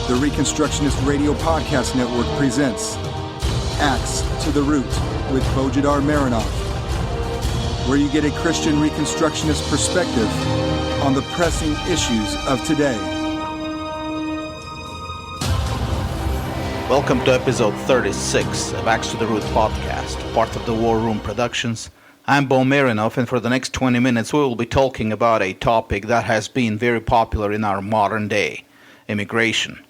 The Reconstructionist Radio Podcast Network presents Axe to the Root with Bo Marinov, where you get a Christian Reconstructionist perspective on the pressing issues of today. Welcome to episode 36 of Axe to the Root podcast, part of the War Room Productions. I'm Bo Marinov, and for the next 20 minutes we will be talking about a topic that has been very popular in our modern day, immigration.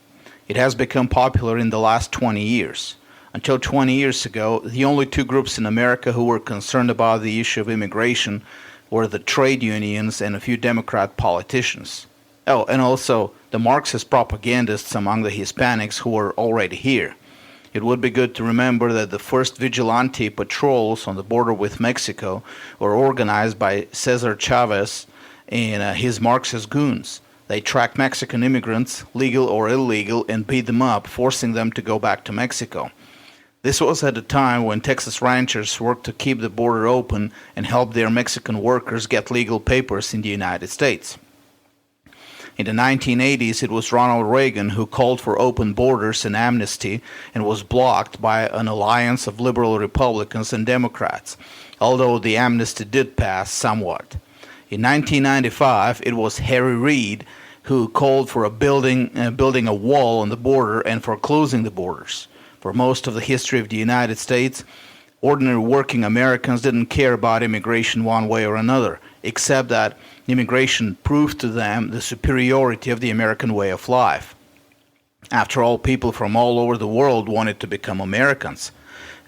It has become popular in the last 20 years. Until 20 years ago, the only two groups in America who were concerned about the issue of immigration were the trade unions and a few Democrat politicians. Oh, and also the Marxist propagandists among the Hispanics who were already here. It would be good to remember that the first vigilante patrols on the border with Mexico were organized by Cesar Chavez and his Marxist goons. They tracked Mexican immigrants, legal or illegal, and beat them up, forcing them to go back to Mexico. This was at a time when Texas ranchers worked to keep the border open and help their Mexican workers get legal papers in the United States. In the 1980s, it was Ronald Reagan who called for open borders and amnesty and was blocked by an alliance of liberal Republicans and Democrats, although the amnesty did pass somewhat. In 1995, it was Harry Reid who called for building a wall on the border and for closing the borders. For most of the history of the United States, ordinary working Americans didn't care about immigration one way or another, except that immigration proved to them the superiority of the American way of life. After all, people from all over the world wanted to become Americans.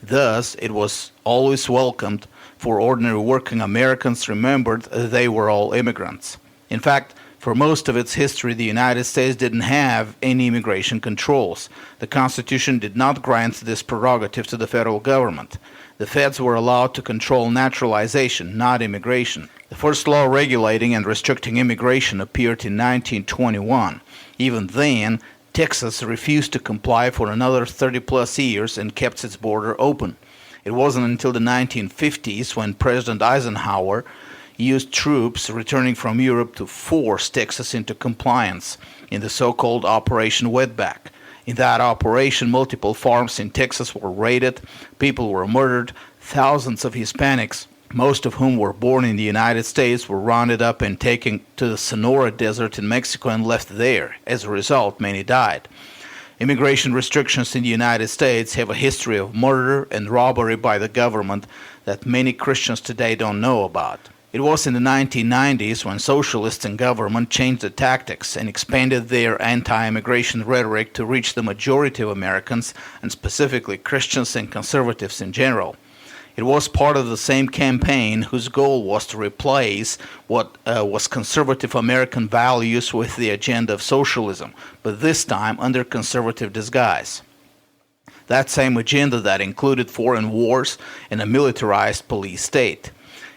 Thus, it was always welcomed, for ordinary working Americans remembered they were all immigrants. In fact, for most of its history, the United States didn't have any immigration controls. The Constitution did not grant this prerogative to the federal government. The feds were allowed to control naturalization, not immigration. The first law regulating and restricting immigration appeared in 1921. Even then, Texas refused to comply for another 30-plus years and kept its border open. It wasn't until the 1950s when President Eisenhower used troops returning from Europe to force Texas into compliance in the so-called Operation Wetback. In that operation, multiple farms in Texas were raided, people were murdered, thousands of Hispanics, most of whom were born in the United States, were rounded up and taken to the Sonora Desert in Mexico and left there. As a result, many died. Immigration restrictions in the United States have a history of murder and robbery by the government that many Christians today don't know about. It was in the 1990s when socialists in government changed the tactics and expanded their anti-immigration rhetoric to reach the majority of Americans, and specifically Christians and conservatives in general. It was part of the same campaign whose goal was to replace what was conservative American values with the agenda of socialism, but this time under conservative disguise. That same agenda that included foreign wars and a militarized police state.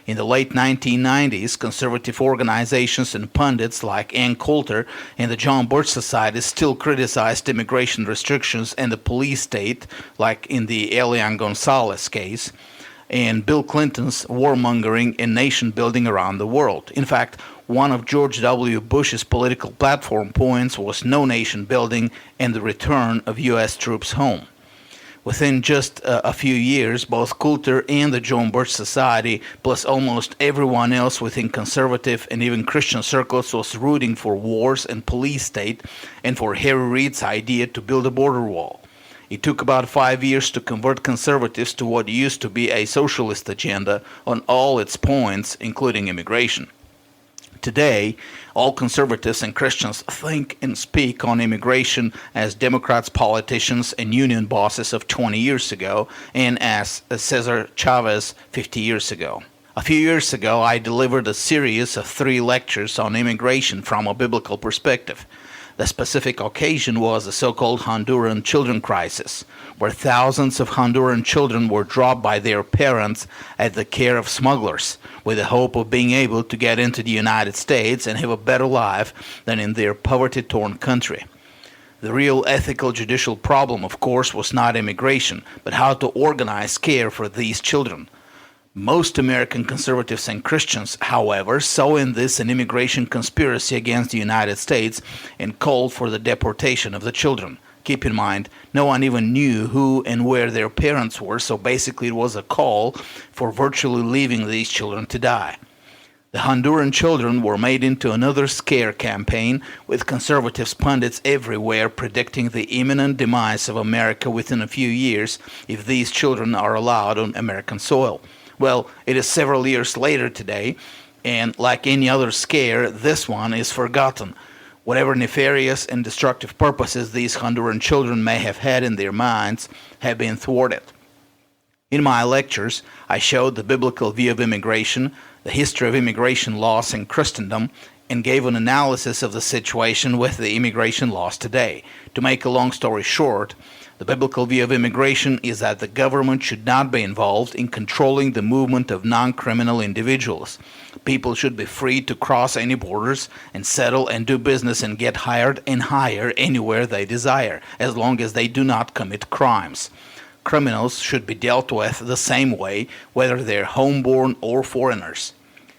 In the late 1990s, conservative organizations and pundits like Ann Coulter and the John Birch Society still criticized immigration restrictions and the police state, like in the Elian Gonzalez case, and Bill Clinton's warmongering and nation-building around the world. In fact, one of George W. Bush's political platform points was no nation building and the return of U.S. troops home. Within just a few years, both Coulter and the John Birch Society, plus almost everyone else within conservative and even Christian circles, was rooting for wars and police state and for Harry Reid's idea to build a border wall. It took about 5 years to convert conservatives to what used to be a socialist agenda on all its points, including immigration. Today, all conservatives and Christians think and speak on immigration as Democrats, politicians, and union bosses of 20 years ago, and as Cesar Chavez 50 years ago. A few years ago, I delivered a series of 3 lectures on immigration from a biblical perspective. The specific occasion was the so-called Honduran children crisis, where thousands of Honduran children were dropped by their parents at the care of smugglers, with the hope of being able to get into the United States and have a better life than in their poverty-torn country. The real ethical judicial problem, of course, was not immigration, but how to organize care for these children. Most American conservatives and Christians, however, saw in this an immigration conspiracy against the United States and called for the deportation of the children. Keep in mind, no one even knew who and where their parents were, so basically it was a call for virtually leaving these children to die. The Honduran children were made into another scare campaign, with conservative pundits everywhere predicting the imminent demise of America within a few years if these children are allowed on American soil. Well, it is several years later today, and like any other scare, this one is forgotten. Whatever nefarious and destructive purposes these Honduran children may have had in their minds have been thwarted. In my lectures, I showed the biblical view of immigration, the history of immigration laws in Christendom, and gave an analysis of the situation with the immigration laws today. To make a long story short, the biblical view of immigration is that the government should not be involved in controlling the movement of non-criminal individuals. People should be free to cross any borders and settle and do business and get hired and hire anywhere they desire, as long as they do not commit crimes. Criminals should be dealt with the same way, whether they're homeborn or foreigners,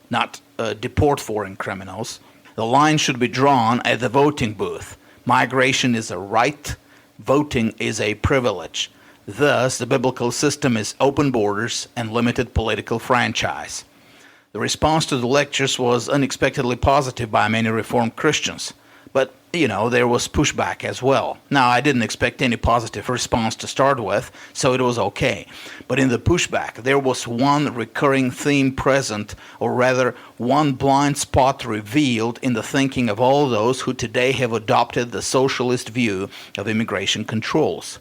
not deport foreign criminals. The line should be drawn at the voting booth. Migration is a right. Voting is a privilege. Thus, the biblical system is open borders and limited political franchise. The response to the lectures was unexpectedly positive by many Reformed Christians. But, there was pushback as well. Now, I didn't expect any positive response to start with, so it was okay. But in the pushback, there was one recurring theme present, or rather, one blind spot revealed in the thinking of all those who today have adopted the socialist view of immigration controls.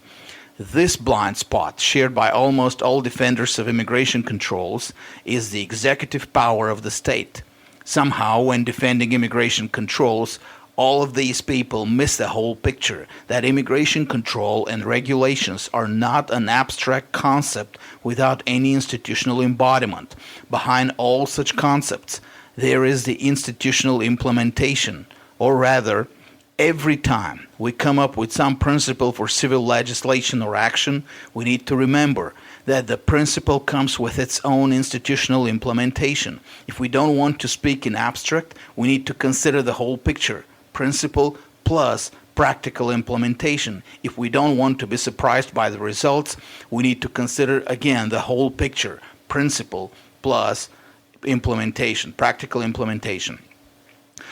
This blind spot, shared by almost all defenders of immigration controls, is the executive power of the state. Somehow, when defending immigration controls, all of these people miss the whole picture, that immigration control and regulations are not an abstract concept without any institutional embodiment. Behind all such concepts, there is the institutional implementation, or rather, every time we come up with some principle for civil legislation or action, we need to remember that the principle comes with its own institutional implementation. If we don't want to speak in abstract, we need to consider the whole picture. Principle plus practical implementation. If we don't want to be surprised by the results, we need to consider again the whole picture. Principle plus implementation, practical implementation.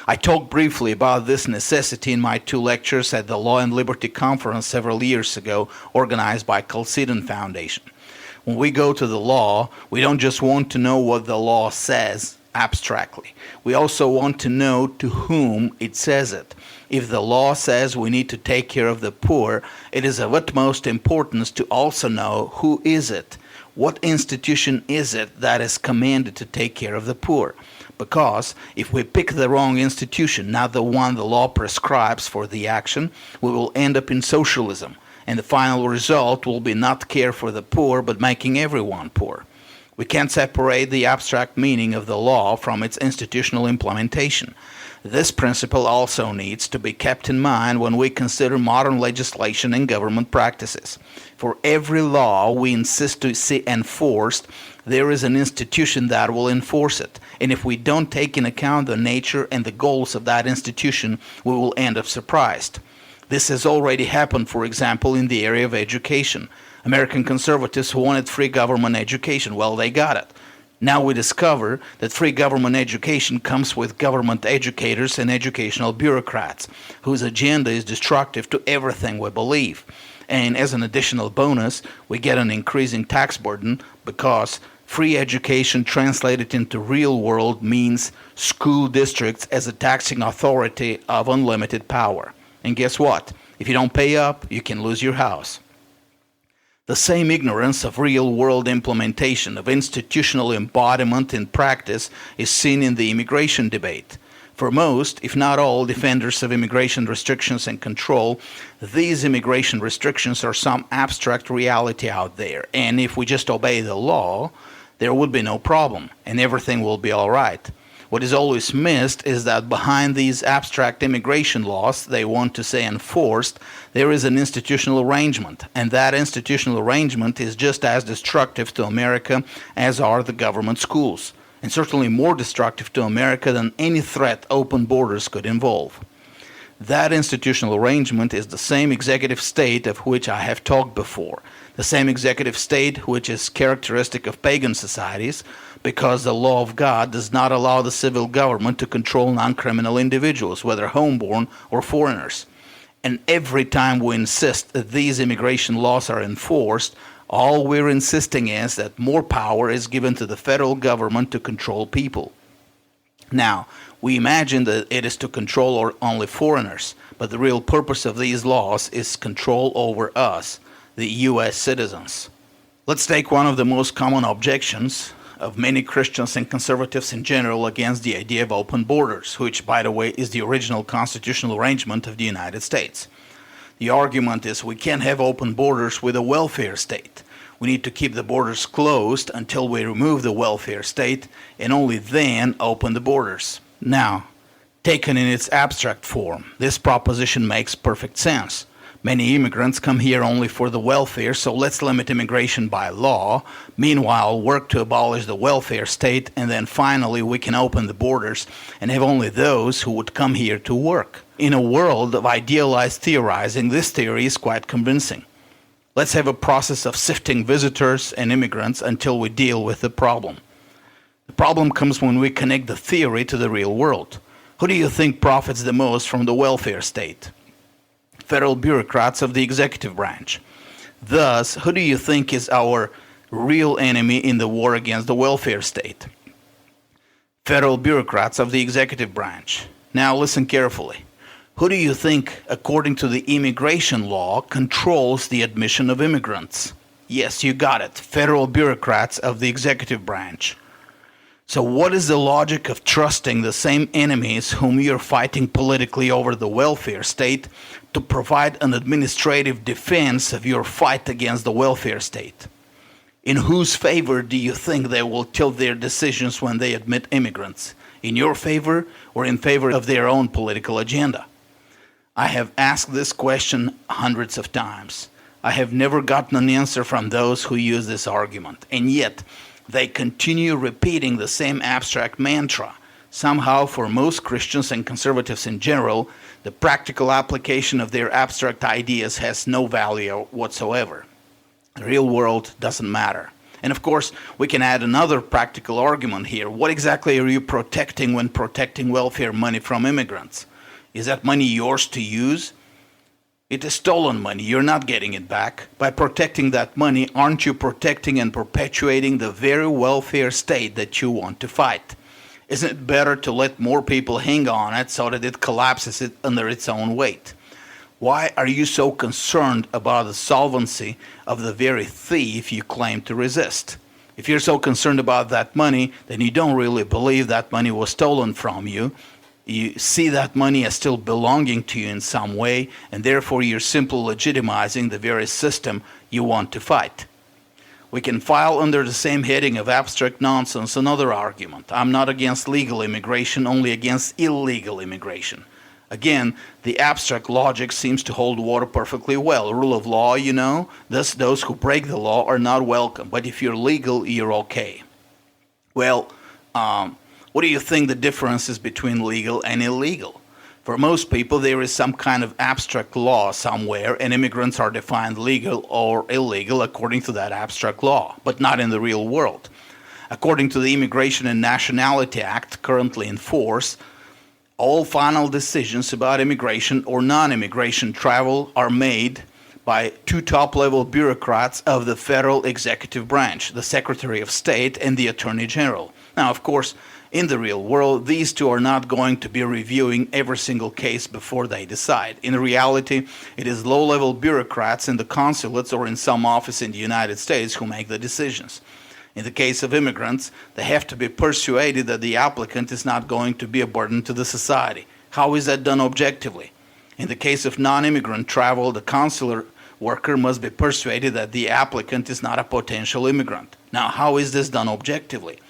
I talked briefly about this necessity in my 2 lectures at the Law and Liberty Conference several years ago, organized by Chalcedon Foundation. When we go to the law, we don't just want to know what the law says abstractly. We also want to know to whom it says it. If the law says we need to take care of the poor, it is of utmost importance to also know who is it. What institution is it that is commanded to take care of the poor? Because if we pick the wrong institution, not the one the law prescribes for the action, we will end up in socialism, and the final result will be not care for the poor, but making everyone poor. We can't separate the abstract meaning of the law from its institutional implementation. This principle also needs to be kept in mind when we consider modern legislation and government practices. For every law we insist to see enforced, there is an institution that will enforce it. And if we don't take into account the nature and the goals of that institution, we will end up surprised. This has already happened, for example, in the area of education. American conservatives wanted free government education. Well, they got it. Now we discover that free government education comes with government educators and educational bureaucrats, whose agenda is destructive to everything we believe. And as an additional bonus, we get an increasing tax burden because free education translated into real world means school districts as a taxing authority of unlimited power. And guess what? If you don't pay up, you can lose your house. The same ignorance of real-world implementation, of institutional embodiment in practice, is seen in the immigration debate. For most, if not all, defenders of immigration restrictions and control, these immigration restrictions are some abstract reality out there, and if we just obey the law, there would be no problem, and everything will be all right. What is always missed is that behind these abstract immigration laws they want to say enforced, there is an institutional arrangement, and that institutional arrangement is just as destructive to America as are the government schools, and certainly more destructive to America than any threat open borders could involve. That institutional arrangement is the same executive state of which I have talked before, the same executive state which is characteristic of pagan societies, because the law of God does not allow the civil government to control non-criminal individuals, whether homeborn or foreigners. And every time we insist that these immigration laws are enforced, all we're insisting is that more power is given to the federal government to control people. Now, we imagine that it is to control only foreigners, but the real purpose of these laws is control over us, the U.S. citizens. Let's take one of the most common objections of many Christians and conservatives in general against the idea of open borders, which, by the way, is the original constitutional arrangement of the United States. The argument is we can't have open borders with a welfare state. We need to keep the borders closed until we remove the welfare state, and only then open the borders. Now, taken in its abstract form, this proposition makes perfect sense. Many immigrants come here only for the welfare, so let's limit immigration by law. Meanwhile, work to abolish the welfare state, and then finally we can open the borders and have only those who would come here to work. In a world of idealized theorizing, this theory is quite convincing. Let's have a process of sifting visitors and immigrants until we deal with the problem. The problem comes when we connect the theory to the real world. Who do you think profits the most from the welfare state? Federal bureaucrats of the executive branch. Thus, who do you think is our real enemy in the war against the welfare state? Federal bureaucrats of the executive branch. Now listen carefully. Who do you think, according to the immigration law, controls the admission of immigrants? Yes, you got it. Federal bureaucrats of the executive branch. So what is the logic of trusting the same enemies whom you're fighting politically over the welfare state to provide an administrative defense of your fight against the welfare state? In whose favor do you think they will tilt their decisions when they admit immigrants? In your favor or in favor of their own political agenda? I have asked this question hundreds of times. I have never gotten an answer from those who use this argument, and yet they continue repeating the same abstract mantra. Somehow, for most Christians and conservatives in general, the practical application of their abstract ideas has no value whatsoever. The real world doesn't matter. And of course, we can add another practical argument here. What exactly are you protecting when protecting welfare money from immigrants? Is that money yours to use? It is stolen money. You're not getting it back. By protecting that money, aren't you protecting and perpetuating the very welfare state that you want to fight? Isn't it better to let more people hang on it so that it collapses it under its own weight? Why are you so concerned about the solvency of the very thief you claim to resist? If you're so concerned about that money, then you don't really believe that money was stolen from you. You see that money as still belonging to you in some way, and therefore you're simply legitimizing the very system you want to fight. We can file under the same heading of abstract nonsense another argument. I'm not against legal immigration, only against illegal immigration. Again, the abstract logic seems to hold water perfectly well. Rule of law, you know, thus those who break the law are not welcome. But if you're legal, you're okay. Well, what do you think the difference is between legal and illegal? For most people, there is some kind of abstract law somewhere, and immigrants are defined legal or illegal according to that abstract law, but not in the real world. According to the Immigration and Nationality Act currently in force, all final decisions about immigration or non-immigration travel are made by two top-level bureaucrats of the federal executive branch, the Secretary of State and the Attorney General. Now, of course, in the real world, these two are not going to be reviewing every single case before they decide. In reality, it is low-level bureaucrats in the consulates or in some office in the United States who make the decisions. In the case of immigrants, they have to be persuaded that the applicant is not going to be a burden to the society. How is that done objectively? In the case of non-immigrant travel, the consular worker must be persuaded that the applicant is not a potential immigrant. Now, how is this done objectively?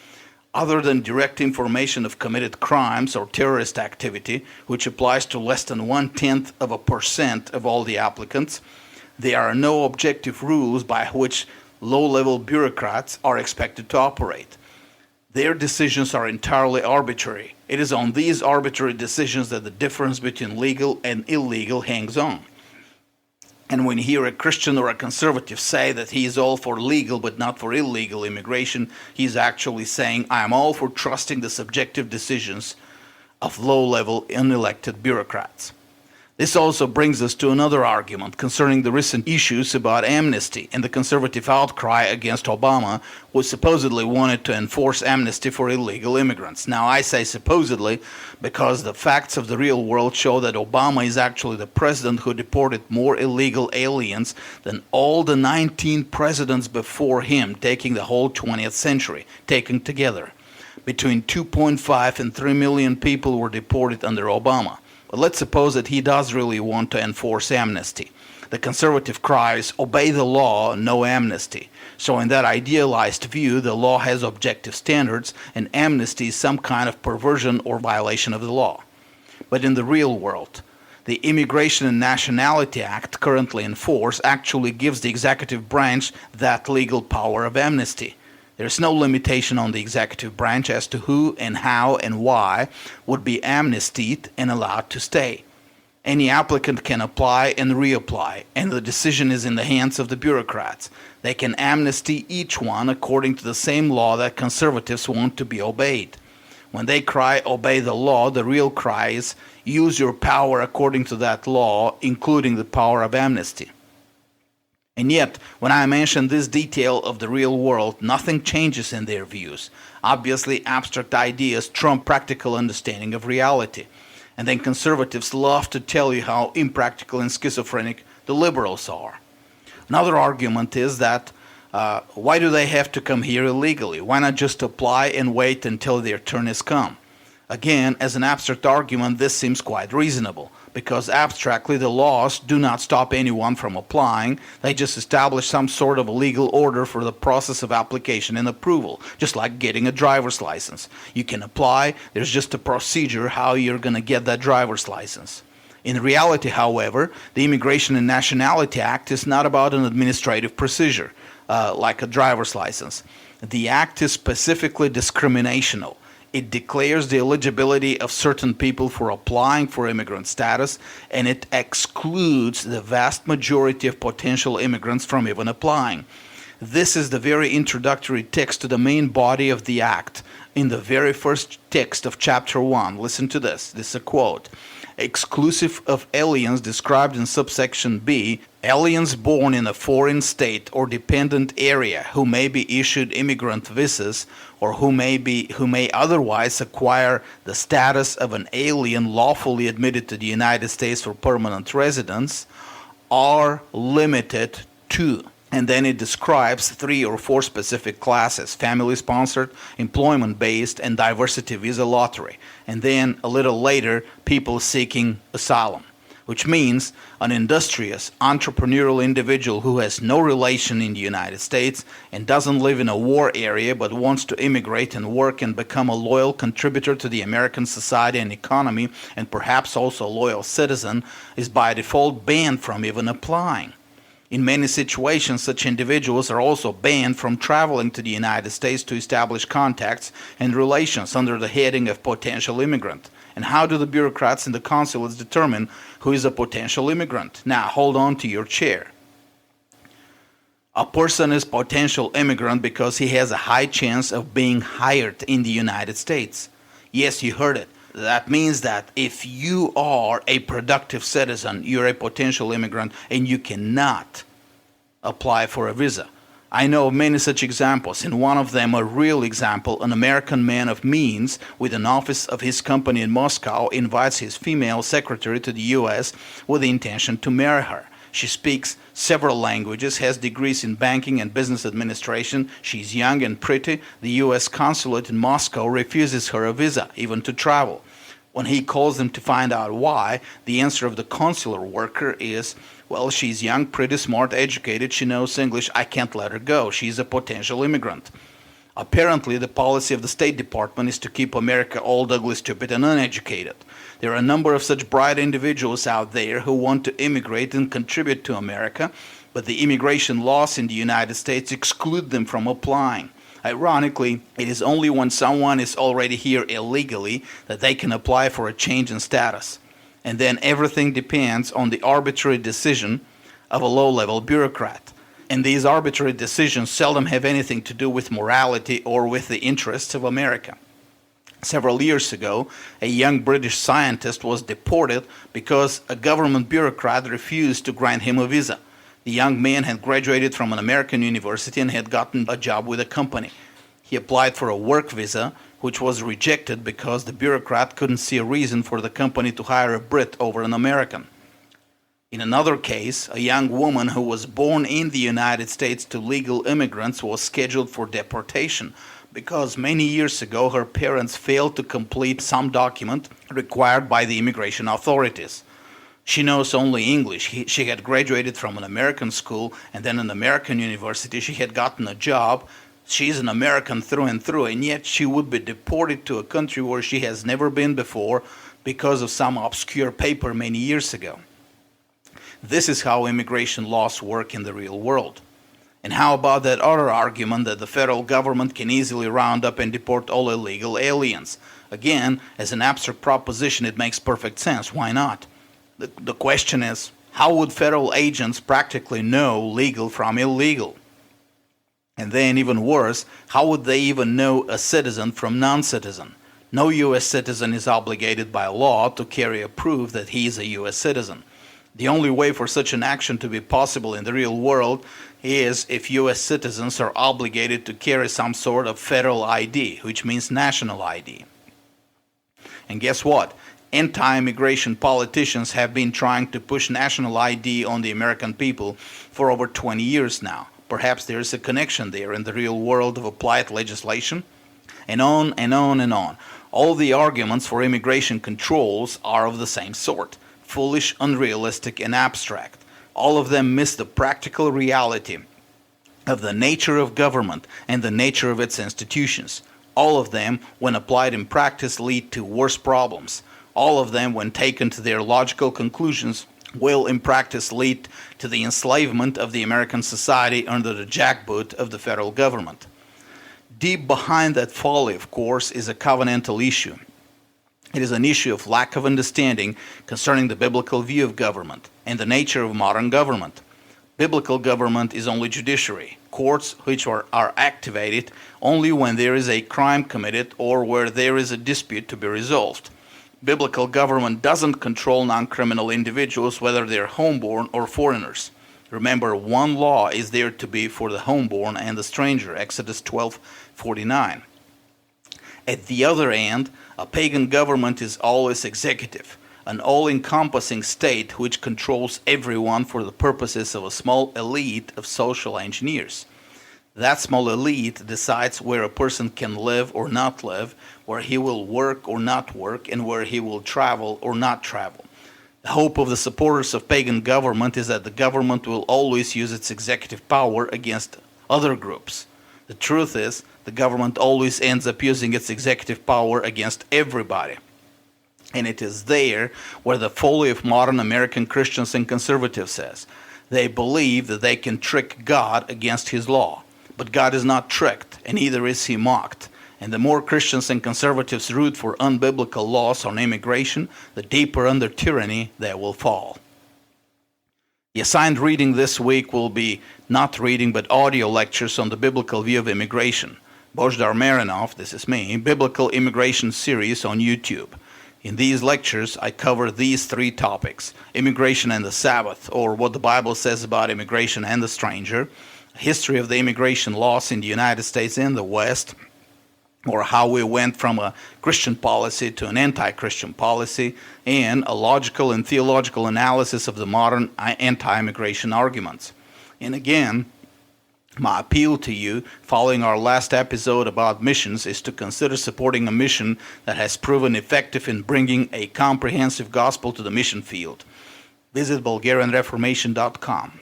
Other than direct information of committed crimes or terrorist activity, which applies to less than 0.1% of all the applicants, there are no objective rules by which low-level bureaucrats are expected to operate. Their decisions are entirely arbitrary. It is on these arbitrary decisions that the difference between legal and illegal hangs on. And when you hear a Christian or a conservative say that he is all for legal but not for illegal immigration, he's actually saying, I am all for trusting the subjective decisions of low-level unelected bureaucrats. This also brings us to another argument concerning the recent issues about amnesty and the conservative outcry against Obama, who supposedly wanted to enforce amnesty for illegal immigrants. Now, I say supposedly because the facts of the real world show that Obama is actually the president who deported more illegal aliens than all the 19 presidents before him, taking the whole 20th century, taken together. Between 2.5 and 3 million people were deported under Obama. But let's suppose that he does really want to enforce amnesty. The conservative cry is, obey the law, no amnesty. So in that idealized view, the law has objective standards, and amnesty is some kind of perversion or violation of the law. But in the real world, the Immigration and Nationality Act currently in force actually gives the executive branch that legal power of amnesty. There is no limitation on the executive branch as to who and how and why would be amnestied and allowed to stay. Any applicant can apply and reapply, and the decision is in the hands of the bureaucrats. They can amnesty each one according to the same law that conservatives want to be obeyed. When they cry, obey the law, the real cry is, use your power according to that law, including the power of amnesty. And yet, when I mention this detail of the real world, nothing changes in their views. Obviously, abstract ideas trump practical understanding of reality. And then conservatives love to tell you how impractical and schizophrenic the liberals are. Another argument is that why do they have to come here illegally? Why not just apply and wait until their turn has come? Again, as an abstract argument, this seems quite reasonable, because abstractly the laws do not stop anyone from applying. They just establish some sort of a legal order for the process of application and approval, just like getting a driver's license. You can apply, there's just a procedure how you're going to get that driver's license. In reality, however, the Immigration and Nationality Act is not about an administrative procedure, like a driver's license. The act is specifically discriminational. It declares the eligibility of certain people for applying for immigrant status, and it excludes the vast majority of potential immigrants from even applying. This is the very introductory text to the main body of the act. In the very first text of Chapter 1, listen to this. This is a quote. Exclusive of aliens described in subsection B, aliens born in a foreign state or dependent area who may be issued immigrant visas or who may otherwise acquire the status of an alien lawfully admitted to the United States for permanent residence are limited to. And then it describes 3 or 4 specific classes: family-sponsored, employment-based, and diversity visa lottery. And then, a little later, people seeking asylum, which means an industrious, entrepreneurial individual who has no relation in the United States and doesn't live in a war area but wants to immigrate and work and become a loyal contributor to the American society and economy, and perhaps also a loyal citizen, is by default banned from even applying. In many situations, such individuals are also banned from traveling to the United States to establish contacts and relations under the heading of potential immigrant. And how do the bureaucrats in the consulates determine who is a potential immigrant? Now, hold on to your chair. A person is potential immigrant because he has a high chance of being hired in the United States. Yes, you heard it. That means that if you are a productive citizen, you're a potential immigrant and you cannot apply for a visa. I know of many such examples. In one of them, a real example, an American man of means with an office of his company in Moscow invites his female secretary to the U.S. with the intention to marry her. She speaks several languages, has degrees in banking and business administration. She's young and pretty. The U.S. consulate in Moscow refuses her a visa, even to travel. When he calls them to find out why, the answer of the consular worker is, well, she's young, pretty, smart, educated, she knows English, I can't let her go. She's a potential immigrant. Apparently, the policy of the State Department is to keep America old, ugly, stupid, and uneducated. There are a number of such bright individuals out there who want to immigrate and contribute to America, but the immigration laws in the United States exclude them from applying. Ironically, it is only when someone is already here illegally that they can apply for a change in status. And then everything depends on the arbitrary decision of a low-level bureaucrat. And these arbitrary decisions seldom have anything to do with morality or with the interests of America. Several years ago, a young British scientist was deported because a government bureaucrat refused to grant him a visa. The young man had graduated from an American university and had gotten a job with a company. He applied for a work visa, which was rejected because the bureaucrat couldn't see a reason for the company to hire a Brit over an American. In another case, a young woman who was born in the United States to legal immigrants was scheduled for deportation because many years ago her parents failed to complete some document required by the immigration authorities. She knows only English. She had graduated from an American school and then an American university. She had gotten a job. She's an American through and through, and yet she would be deported to a country where she has never been before because of some obscure paper many years ago. This is how immigration laws work in the real world. And how about that other argument that the federal government can easily round up and deport all illegal aliens? Again, as an abstract proposition, it makes perfect sense. Why not? The question is, how would federal agents practically know legal from illegal? And then, even worse, how would they even know a citizen from non-citizen? No U.S. citizen is obligated by law to carry a proof that he is a U.S. citizen. The only way for such an action to be possible in the real world is if U.S. citizens are obligated to carry some sort of federal ID, which means national ID. And guess what? Anti-immigration politicians have been trying to push national ID on the American people for over 20 years now. Perhaps there is a connection there in the real world of applied legislation. And on and on and on. All the arguments for immigration controls are of the same sort. Foolish, unrealistic, and abstract. All of them miss the practical reality of the nature of government and the nature of its institutions. All of them, when applied in practice, lead to worse problems. All of them, when taken to their logical conclusions, will in practice lead to the enslavement of the American society under the jackboot of the federal government. Deep behind that folly, of course, is a covenantal issue. It is an issue of lack of understanding concerning the biblical view of government and the nature of modern government. Biblical government is only judiciary, courts which are activated only when there is a crime committed or where there is a dispute to be resolved. Biblical government doesn't control non-criminal individuals, whether they're homeborn or foreigners. Remember, one law is there to be for the homeborn and the stranger, Exodus 12:49. At the other end, a pagan government is always executive, an all-encompassing state which controls everyone for the purposes of a small elite of social engineers. That small elite decides where a person can live or not live, where he will work or not work, and where he will travel or not travel. The hope of the supporters of pagan government is that the government will always use its executive power against other groups. The truth is, the government always ends up using its executive power against everybody. And it is there where the folly of modern American Christians and conservatives is. They believe that they can trick God against his law. But God is not tricked, and neither is he mocked. And the more Christians and conservatives root for unbiblical laws on immigration, the deeper under tyranny they will fall. The assigned reading this week will be not reading but audio lectures on the biblical view of immigration. Bo Marinov, this is me, Biblical Immigration Series on YouTube. In these lectures, I cover these three topics: immigration and the Sabbath, or what the Bible says about immigration and the stranger, history of the immigration laws in the United States and the West, or how we went from a Christian policy to an anti-Christian policy, and a logical and theological analysis of the modern anti-immigration arguments. And again, my appeal to you, following our last episode about missions, is to consider supporting a mission that has proven effective in bringing a comprehensive gospel to the mission field. Visit BulgarianReformation.com.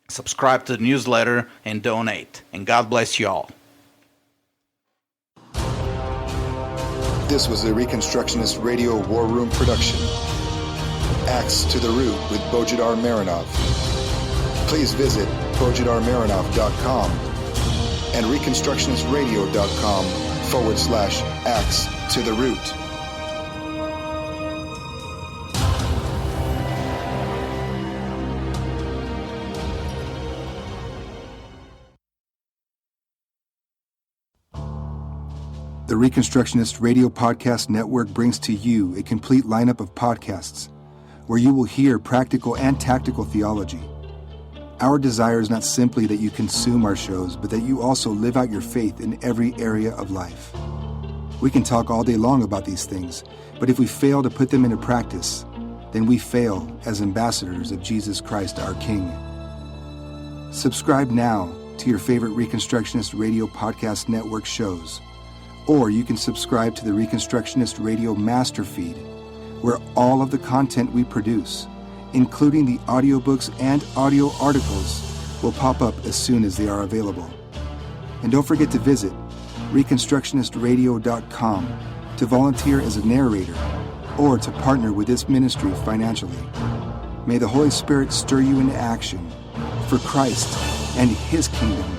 Subscribe to the newsletter and donate. And God bless you all. This was a Reconstructionist Radio War Room production. Axe to the Root with Bojidar Marinov. Please visit bojidarmarinov.com and reconstructionistradio.com/Axe to the Root. The Reconstructionist Radio Podcast Network brings to you a complete lineup of podcasts where you will hear practical and tactical theology. Our desire is not simply that you consume our shows, but that you also live out your faith in every area of life. We can talk all day long about these things, but if we fail to put them into practice, then we fail as ambassadors of Jesus Christ, our King. Subscribe now to your favorite Reconstructionist Radio Podcast Network shows. Or you can subscribe to the Reconstructionist Radio Master Feed, where all of the content we produce, including the audiobooks and audio articles, will pop up as soon as they are available. And don't forget to visit reconstructionistradio.com to volunteer as a narrator or to partner with this ministry financially. May the Holy Spirit stir you into action for Christ and His kingdom.